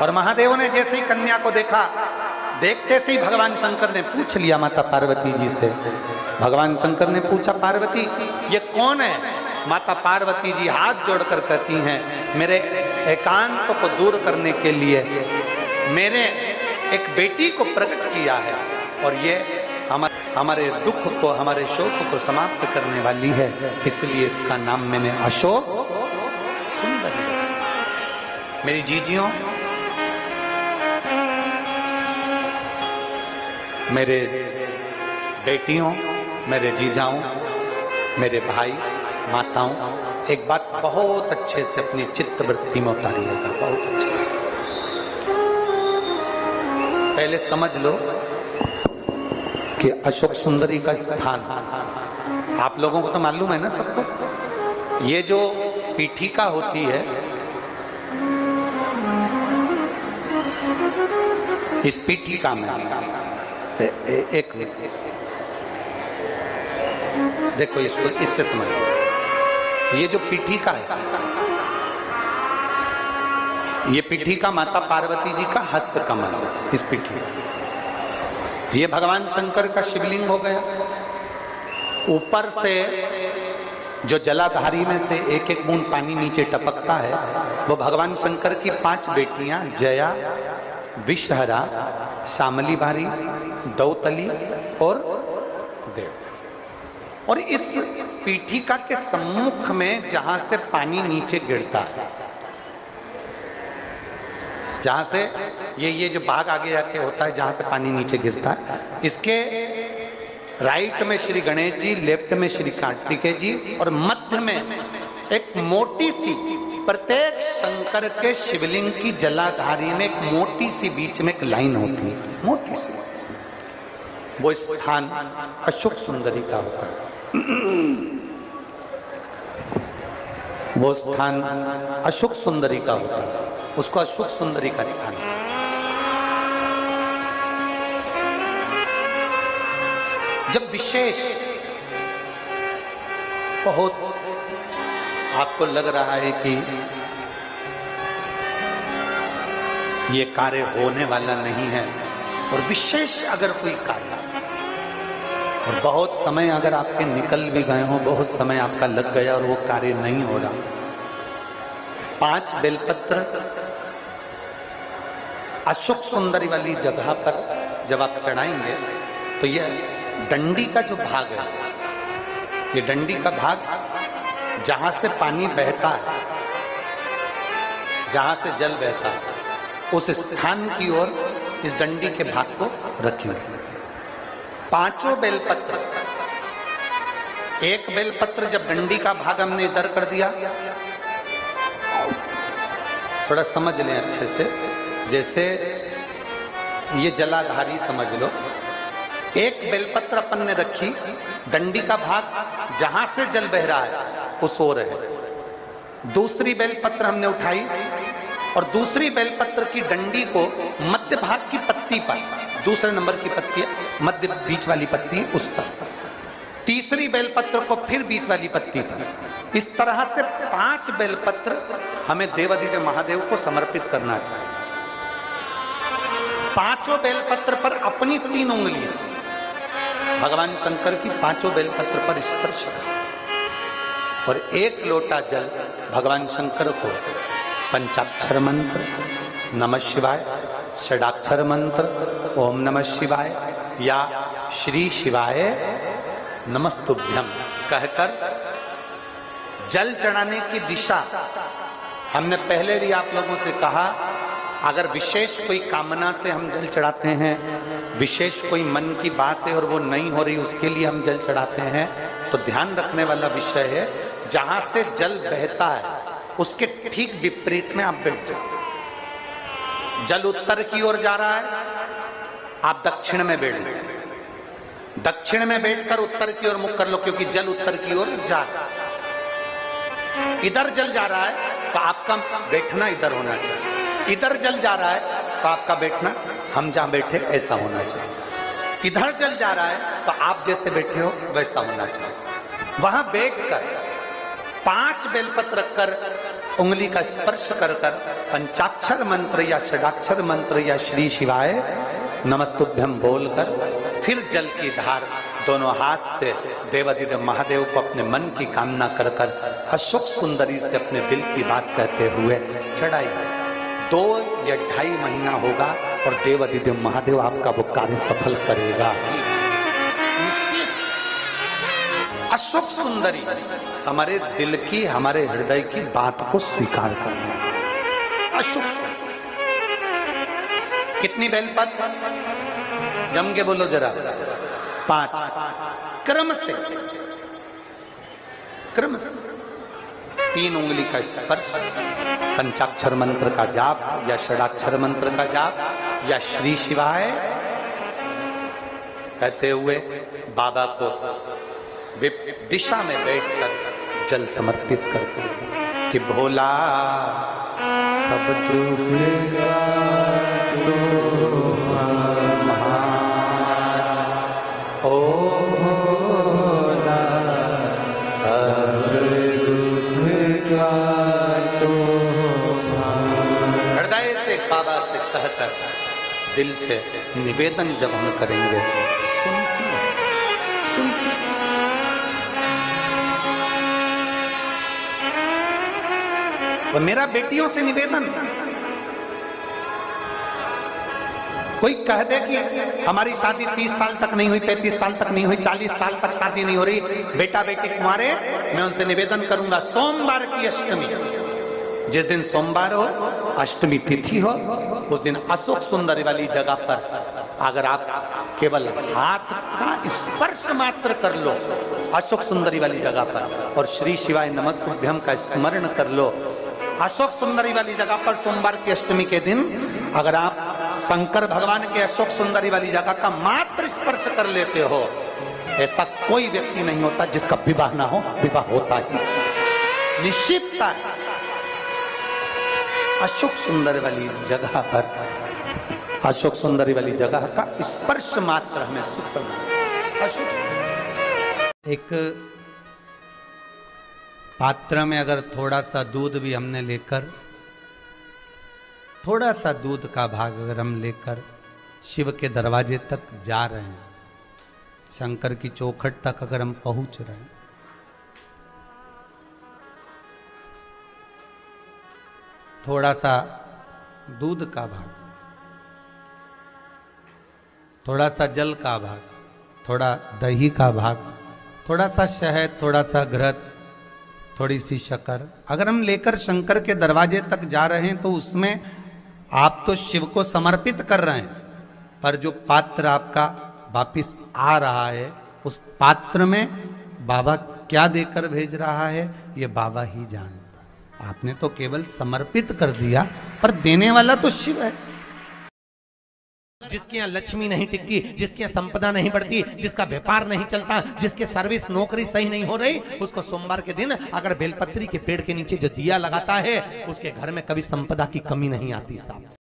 और महादेव ने जैसे ही कन्या को देखा, देखते से ही भगवान शंकर ने पूछ लिया माता पार्वती जी से। भगवान शंकर ने पूछा, पार्वती ये कौन है? माता पार्वती जी हाथ जोड़कर कहती हैं, मेरे एकांत को दूर करने के लिए मेरे एक बेटी को प्रकट किया है, और ये हमारे दुख को, हमारे शोक को समाप्त करने वाली है, इसलिए इसका नाम मैंने अशोक सुंदरी रखा। मेरी जीजियों, मेरे बेटियों, मेरे जीजाओं, मेरे भाई माताओं, एक बात बहुत अच्छे से अपनी चित्त वृत्ति में उतारिएगा, बहुत अच्छे से। पहले समझ लो कि अशोक सुंदरी का स्थान, आप लोगों को तो मालूम है ना सबको, ये जो पीठिका होती है, इस पीठिका में एक मिनट देखो, इसको इससे समझो। ये जो पीठिका है, ये पीठिका माता पार्वती जी का हस्त कमल, इस पीठिका, ये भगवान शंकर का शिवलिंग हो गया। ऊपर से जो जलाधारी में से एक एक बूंद पानी नीचे टपकता है, वो भगवान शंकर की 5 बेटियां जया, विषहरा, शामली बारी, दौतली और देव। और इस पीठिका के सम्मुख में जहां से पानी नीचे गिरता है, जहां से ये जो भाग आगे आके होता है, जहां से पानी नीचे गिरता है, इसके राइट में श्री गणेश जी, लेफ्ट में श्री कार्तिकेय जी, और मध्य में एक मोटी सी, प्रत्येक शंकर के शिवलिंग की जलाधारी में एक मोटी सी बीच में एक लाइन होती है, मोटी सी। वो स्थान अशोक सुंदरी का होता है। वो स्थान अशोक सुंदरी का होता है, उसको अशोक सुंदरी का स्थान। जब विशेष बहुत आपको लग रहा है कि ये कार्य होने वाला नहीं है, और विशेष अगर कोई कार्य, और बहुत समय अगर आपके निकल भी गए हो, बहुत समय आपका लग गया और वो कार्य नहीं हो रहा, 5 बेलपत्र अशोक सुंदरी वाली जगह पर जब आप चढ़ाएंगे, तो ये डंडी का जो भाग है, ये डंडी का भाग जहां से पानी बहता है, जहां से जल बहता है, उस स्थान की ओर इस डंडी के भाग को रखेंगे। 5 बेलपत्र, एक बेलपत्र जब डंडी का भाग हमने इधर कर दिया, थोड़ा समझ लें अच्छे से, जैसे ये जलाधारी समझ लो, एक बेलपत्र अपन ने रखी, डंडी का भाग जहां से जल बह रहा है उस ओर है। दूसरी बेलपत्र हमने उठाई और दूसरी बेलपत्र की डंडी को मध्य भाग की पत्ती पर, दूसरे नंबर की पत्ती मध्य बीच वाली पत्ती उस पर, तीसरी बेलपत्र को फिर बीच वाली पत्ती पर। इस तरह से 5 बेलपत्र हमें देवाधिदेव महादेव को समर्पित करना चाहिए। 5 बेलपत्र पर अपनी 3 उंगलियां भगवान शंकर की 5 बेलपत्र पर स्पर्श कर, और 1 लोटा जल भगवान शंकर को पंचाक्षर मंत्र नमः शिवाय, षडाक्षर मंत्र ओम नमः शिवाय या श्री शिवाय नमस्तुभ्यम कहकर जल चढ़ाने की दिशा। हमने पहले भी आप लोगों से कहा, अगर विशेष कोई कामना से हम जल चढ़ाते हैं, विशेष कोई मन की बात है और वो नहीं हो रही, उसके लिए हम जल चढ़ाते हैं, तो ध्यान रखने वाला विषय है, जहां से जल बहता है उसके ठीक विपरीत में आप बैठ जाओ। जल उत्तर की ओर जा रहा है, आप दक्षिण में बैठ जाओ। दक्षिण में बैठकर उत्तर की ओर मुख कर लो, क्योंकि जल उत्तर की ओर जा रहा है। इधर जल जा रहा है तो आपका बैठना इधर होना चाहिए, इधर जल जा रहा है तो आपका बैठना हम जहां बैठे ऐसा होना चाहिए। इधर जल जा रहा है तो आप जैसे बैठे हो वैसा होना चाहिए। वहां बैठकर 5 बेलपत्र रखकर उंगली का स्पर्श कर कर पंचाक्षर मंत्र या षडाक्षर मंत्र या श्री शिवाय नमस्तुभ्यम बोलकर फिर जल की धार दोनों हाथ से देवाधिदेव महादेव को अपने मन की कामना कर कर अशोक सुंदरी से अपने दिल की बात कहते हुए चढ़ाइए। 2 या 2.5 महीना होगा और देवाधिदेव महादेव आपका वो कार्य सफल करेगा। अशोक सुंदरी हमारे दिल की, हमारे हृदय की बात को स्वीकार करना। अशोक सुंदरी कितनी बेलपत्र? जम के बोलो जरा। 5 क्रम से 3 उंगली का स्पर्श, पंचाक्षर मंत्र का जाप या षडाक्षर मंत्र का जाप या श्री शिवाय कहते हुए बाबा को दिशा में बैठकर जल समर्पित करते हैं कि भोला सब दुख ओ भोला सब दुख हृदय से बाबा से कहकर दिल से निवेदन जब हम करेंगे, सुनती और मेरा बेटियों से निवेदन, कोई कह दे कि हमारी शादी 30 साल तक नहीं हुई, 35 साल तक नहीं हुई, 40 साल तक शादी नहीं हो रही, बेटा बेटी कुंवारे, मैं उनसे निवेदन करूंगा सोमवार की अष्टमी, जिस दिन सोमवार हो, अष्टमी तिथि हो, उस दिन अशोक सुंदरी वाली जगह पर अगर आप केवल हाथ का स्पर्श मात्र कर लो अशोक सुंदरी वाली जगह पर और श्री शिवाय नमस्तुभ्यम का स्मरण कर लो, अशोक सुंदरी वाली जगह पर सोमवार की अष्टमी के दिन अगर आप शंकर भगवान के अशोक सुंदरी वाली जगह का मात्र स्पर्श कर लेते हो, ऐसा कोई व्यक्ति नहीं होता जिसका विवाह ना हो, विवाह होता ही निश्चितता है। अशोक सुंदर वाली जगह पर, अशोक सुंदरी वाली जगह का स्पर्श मात्र हमें सुख करना। एक पात्र में अगर थोड़ा सा दूध भी हमने लेकर, थोड़ा सा दूध का भाग अगर हम लेकर शिव के दरवाजे तक जा रहे हैं, शंकर की चौखट तक अगर हम पहुंच रहे हैं, थोड़ा सा दूध का भाग, थोड़ा सा जल का भाग, थोड़ा दही का भाग, थोड़ा सा शहद, थोड़ा सा घृत, थोड़ी सी शक्कर अगर हम लेकर शंकर के दरवाजे तक जा रहे हैं तो उसमें आप तो शिव को समर्पित कर रहे हैं, पर जो पात्र आपका वापिस आ रहा है उस पात्र में बाबा क्या देकर भेज रहा है ये बाबा ही जानता। आपने तो केवल समर्पित कर दिया, पर देने वाला तो शिव है। जिसके यहाँ लक्ष्मी नहीं टिकती, जिसके यहाँ संपदा नहीं बढ़ती, जिसका व्यापार नहीं चलता, जिसके सर्विस नौकरी सही नहीं हो रही, उसको सोमवार के दिन अगर बेलपत्री के पेड़ के नीचे जो दिया लगाता है उसके घर में कभी संपदा की कमी नहीं आती साहब।